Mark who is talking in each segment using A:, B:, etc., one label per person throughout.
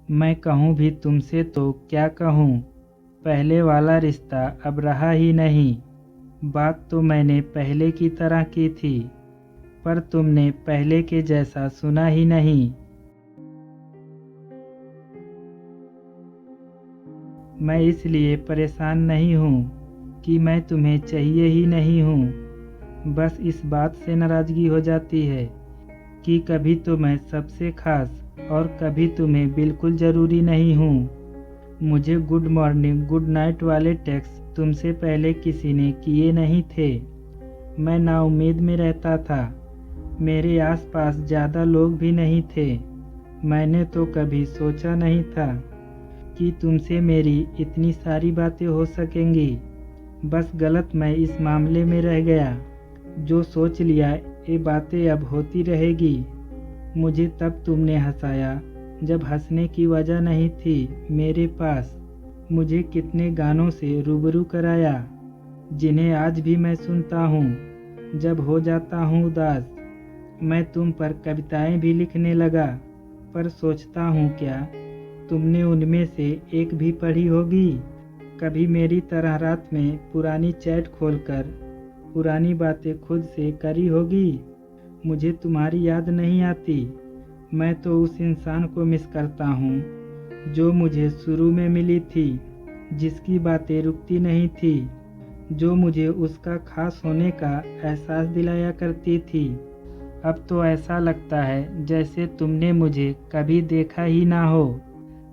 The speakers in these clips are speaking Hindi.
A: मैं कहूँ भी तुमसे तो क्या कहूँ, पहले वाला रिश्ता अब रहा ही नहीं। बात तो मैंने पहले की तरह की थी, पर तुमने पहले के जैसा सुना ही नहीं। मैं इसलिए परेशान नहीं हूँ कि मैं तुम्हें चाहिए ही नहीं हूँ। बस इस बात से नाराज़गी हो जाती है कि कभी तो मैं सबसे खास और कभी तुम्हें बिल्कुल ज़रूरी नहीं हूँ। मुझे गुड मॉर्निंग गुड नाइट वाले टेक्स्ट तुमसे पहले किसी ने किए नहीं थे। मैं नाउम्मीद में रहता था, मेरे आसपास ज़्यादा लोग भी नहीं थे। मैंने तो कभी सोचा नहीं था कि तुमसे मेरी इतनी सारी बातें हो सकेंगी। बस गलत मैं इस मामले में रह गया। जो सोच लिया ये बातें अब होती रहेगी। मुझे तब तुमने हंसाया जब हंसने की वजह नहीं थी मेरे पास। मुझे कितने गानों से रूबरू कराया जिन्हें आज भी मैं सुनता हूँ जब हो जाता हूँ उदास। मैं तुम पर कविताएं भी लिखने लगा, पर सोचता हूँ क्या तुमने उनमें से एक भी पढ़ी होगी। कभी मेरी तरह रात में पुरानी चैट खोलकर पुरानी बातें खुद से करी होगी। मुझे तुम्हारी याद नहीं आती। मैं तो उस इंसान को मिस करता हूँ जो मुझे शुरू में मिली थी, जिसकी बातें रुकती नहीं थी, जो मुझे उसका खास होने का एहसास दिलाया करती थी। अब तो ऐसा लगता है जैसे तुमने मुझे कभी देखा ही ना हो।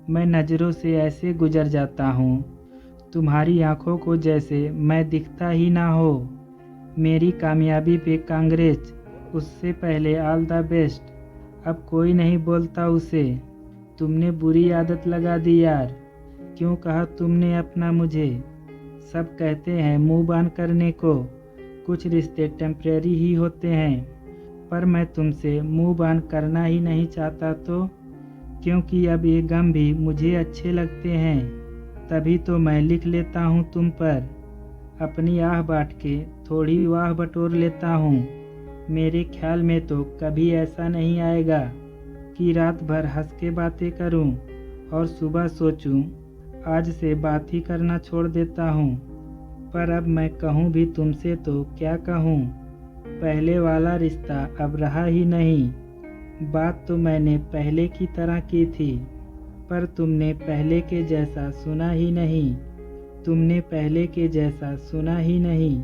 A: मैं नज़रों से ऐसे गुजर जाता हूँ, तुम्हारी आंखों को जैसे मैं दिखता ही ना हो। मेरी कामयाबी पे कांग्रेस, उससे पहले ऑल द बेस्ट। अब कोई नहीं बोलता उसे। तुमने बुरी आदत लगा दी यार। क्यों कहा तुमने अपना मुझे। सब कहते हैं मुंह बांध करने को, कुछ रिश्ते टेम्परेरी ही होते हैं, पर मैं तुमसे मुंह बांध करना ही नहीं चाहता। तो क्योंकि अब ये गम भी मुझे अच्छे लगते हैं, तभी तो मैं लिख लेता हूँ तुम पर। अपनी आह बांट के थोड़ी वाह बटोर लेता हूँ। मेरे ख्याल में तो कभी ऐसा नहीं आएगा कि रात भर हंस के बातें करूं और सुबह सोचूं आज से बात ही करना छोड़ देता हूं। पर अब मैं कहूं भी तुमसे तो क्या कहूं, पहले वाला रिश्ता अब रहा ही नहीं। बात तो मैंने पहले की तरह की थी, पर तुमने पहले के जैसा सुना ही नहीं। तुमने पहले के जैसा सुना ही नहीं।